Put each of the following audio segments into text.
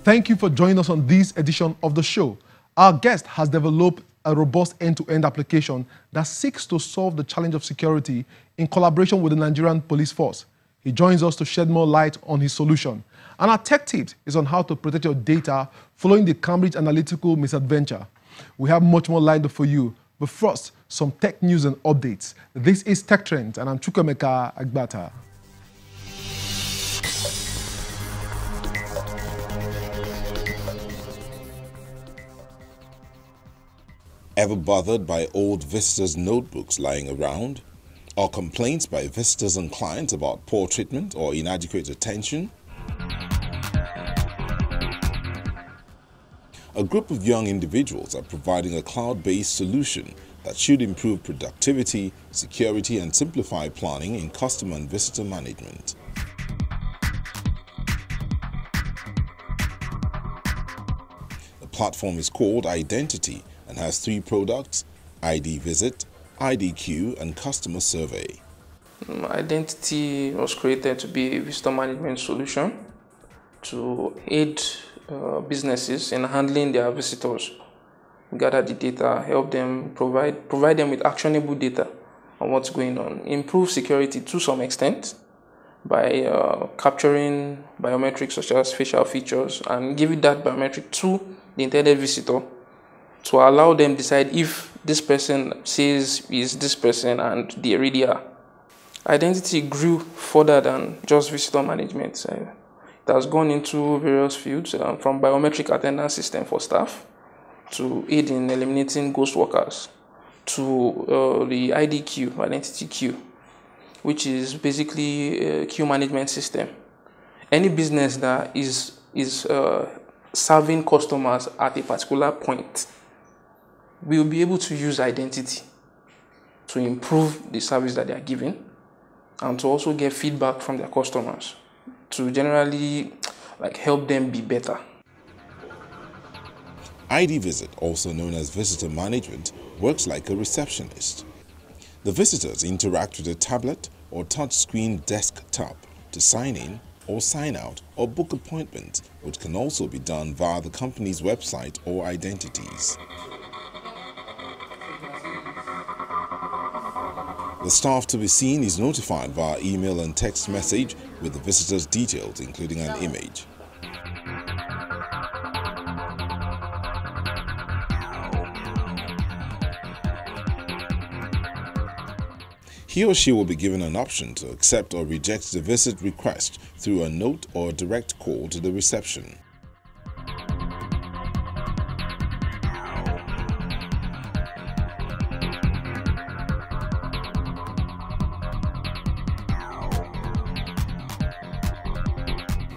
Thank you for joining us on this edition of the show. Our guest has developed a robust end-to-end application that seeks to solve the challenge of security in collaboration with the Nigerian police force. He joins us to shed more light on his solution. And our tech tips is on how to protect your data following the Cambridge Analytica misadventure. We have much more lined up for you, but first, some tech news and updates. This is Tech Trends, and I'm Chukwemeka Agbata. Ever bothered by old visitors' notebooks lying around? Or complaints by visitors and clients about poor treatment or inadequate attention? A group of young individuals are providing a cloud-based solution that should improve productivity, security, and simplify planning in customer and visitor management. The platform is called Identity and has 3 products: ID Visit, ID Queue, and Customer Survey. Identity was created to be a visitor management solution to aid businesses in handling their visitors, gather the data, help them provide them with actionable data on what's going on, improve security to some extent by capturing biometrics such as facial features and giving that biometric to the intended visitor to allow them decide if this person says is this person and they really are. Identity grew further than just visitor management. It has gone into various fields, from biometric attendance system for staff to aid in eliminating ghost workers to the ID queue, identity queue, which is basically a queue management system. Any business that is serving customers at a particular point will be able to use identity to improve the service that they are giving and to also get feedback from their customers to generally help them be better. ID Visit, also known as Visitor Management, works like a receptionist. The visitors interact with a tablet or touchscreen desktop to sign in or sign out or book appointments, which can also be done via the company's website or identities. The staff to be seen is notified via email and text message with the visitor's details, including an image. He or she will be given an option to accept or reject the visit request through a note or a direct call to the reception.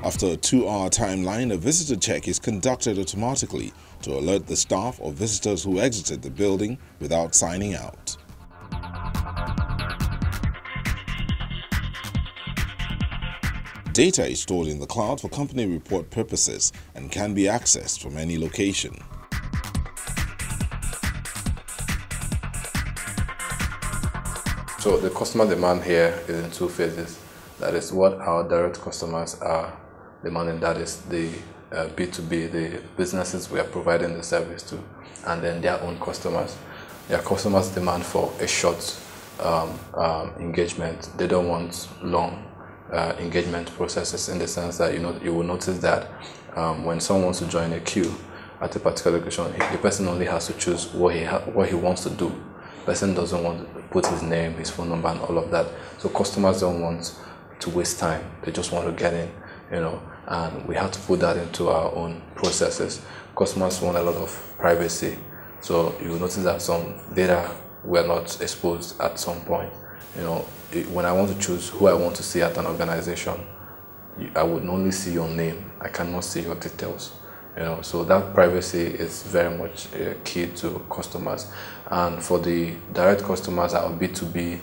After a 2-hour timeline, a visitor check is conducted automatically to alert the staff or visitors who exited the building without signing out. Data is stored in the cloud for company report purposes and can be accessed from any location. So the customer demand here is in 2 phases. That is what our direct customers are demanding, that is the B2B, the businesses we are providing the service to, and then their own customers. Their customers demand for a short engagement. They don't want long engagement processes, in the sense that you will notice that when someone wants to join a queue at a particular location, the person only has to choose what he wants to do. The person doesn't want to put his name, his phone number, and all of that. So customers don't want to waste time. They just want to get in, and we have to put that into our own processes. Customers want a lot of privacy, so you will notice that some data were not exposed at some point. When I want to choose who I want to see at an organization, I would only see your name. I cannot see your details. So that privacy is very much key to customers. And for the direct customers, our B2B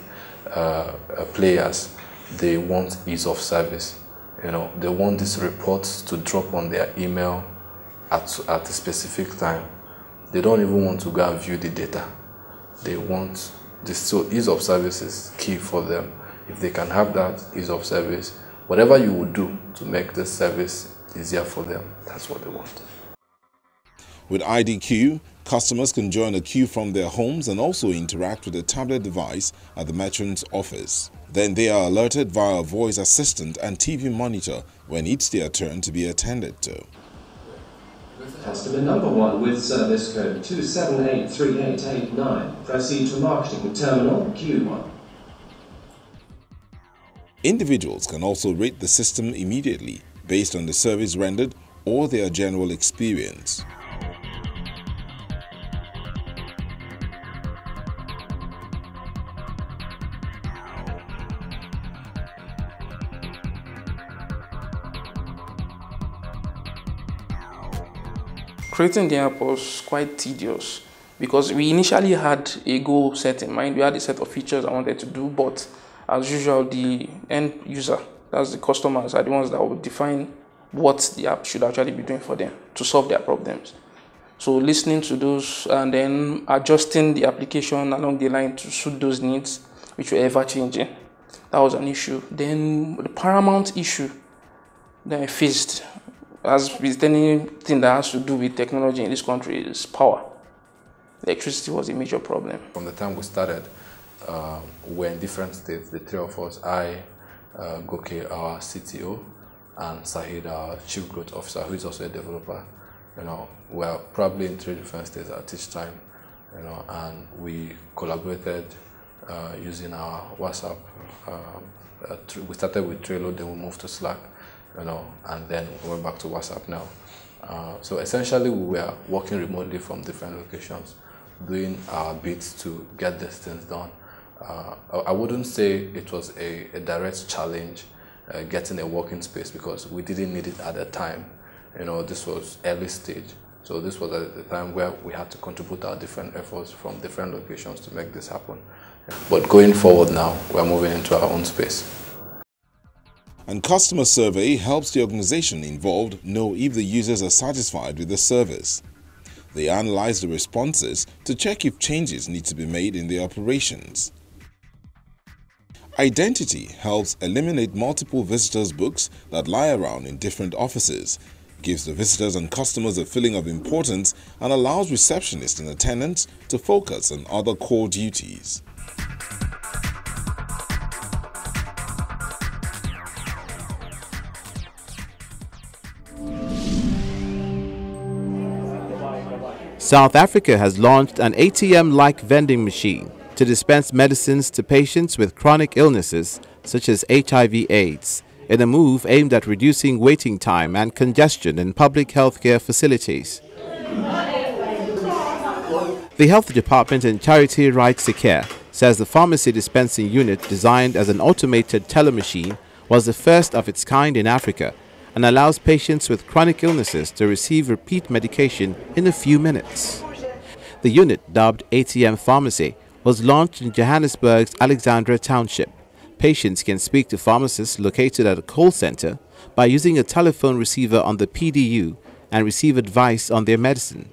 players, they want ease of service. They want these reports to drop on their email at a specific time. They don't even want to go and view the data. They want this. So ease of service is key for them. If they can have that ease of service, whatever you would do to make this service easier for them. That's what they want. With IDQ, customers can join a queue from their homes and also interact with a tablet device at the merchant's office. Then they are alerted via a voice assistant and TV monitor when it's their turn to be attended to. Customer number 1 with service code 2783889. Proceed to marketing terminal Q1. Individuals can also rate the system immediately based on the service rendered or their general experience. Creating the app was quite tedious because we initially had a goal set in mind. We had a set of features I wanted to do, but as usual, the end user, that's the customers, are the ones that will define what the app should actually be doing for them to solve their problems. So listening to those and then adjusting the application along the line to suit those needs, which were ever changing, that was an issue. Then the paramount issue that I faced, as with anything that has to do with technology in this country, is power. Electricity was a major problem. From the time we started, we're in different states, the three of us, I, Goke, our CTO, and Sahid, our Chief Growth Officer, who is also a developer. We're probably in 3 different states at each time, and we collaborated using our WhatsApp. We started with Trello, then we moved to Slack, and then we went back to WhatsApp now. So essentially, we were working remotely from different locations, doing our bits to get these things done. I wouldn't say it was a direct challenge getting a working space because we didn't need it at the time. This was early stage. So this was at the time where we had to contribute our different efforts from different locations to make this happen. But going forward now, we're moving into our own space. And customer survey helps the organization involved know if the users are satisfied with the service. They analyze the responses to check if changes need to be made in the operations. Identity helps eliminate multiple visitors' books that lie around in different offices, gives the visitors and customers a feeling of importance, and allows receptionists and attendants to focus on other core duties. South Africa has launched an ATM-like vending machine to dispense medicines to patients with chronic illnesses such as HIV/AIDS, in a move aimed at reducing waiting time and congestion in public healthcare facilities. The Health Department and Charity Rights to Care says the pharmacy dispensing unit, designed as an automated teller machine, was the first of its kind in Africa and allows patients with chronic illnesses to receive repeat medication in a few minutes. The unit, dubbed ATM Pharmacy, was launched in Johannesburg's Alexandra Township. Patients can speak to pharmacists located at a call center by using a telephone receiver on the PDU and receive advice on their medicine.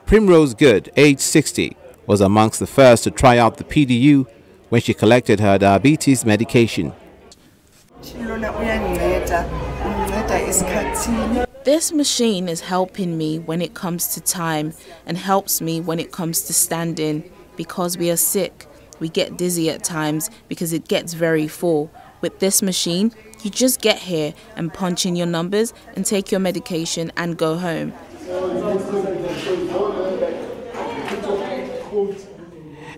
Primrose Good, age 60, was amongst the first to try out the PDU when she collected her diabetes medication. This machine is helping me when it comes to time and helps me when it comes to standing. Because we are sick, we get dizzy at times because it gets very full. With this machine, you just get here and punch in your numbers and take your medication and go home.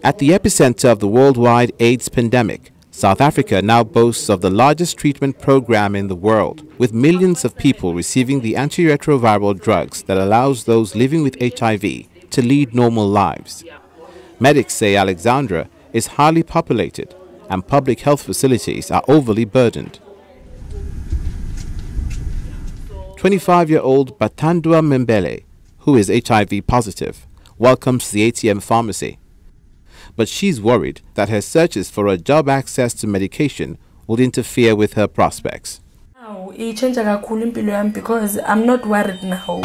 At the epicenter of the worldwide AIDS pandemic, South Africa now boasts of the largest treatment program in the world, with millions of people receiving the antiretroviral drugs that allows those living with HIV to lead normal lives. Medics say Alexandra is highly populated and public health facilities are overly burdened. 25-year-old Batandwa Mbele, who is HIV positive, welcomes the ATM pharmacy. But she's worried that her searches for a job access to medication would interfere with her prospects. Because I'm not worried now.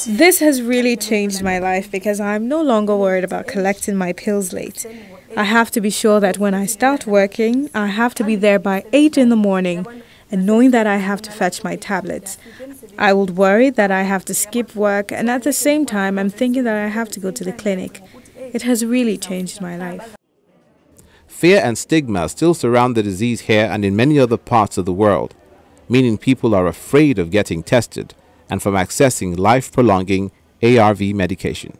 This has really changed my life because I'm no longer worried about collecting my pills late. I have to be sure that when I start working, I have to be there by 8 in the morning. and knowing that I have to fetch my tablets. I would worry that I have to skip work, and at the same time I'm thinking that I have to go to the clinic. It has really changed my life. Fear and stigma still surround the disease here and in many other parts of the world, meaning people are afraid of getting tested and from accessing life-prolonging ARV medication.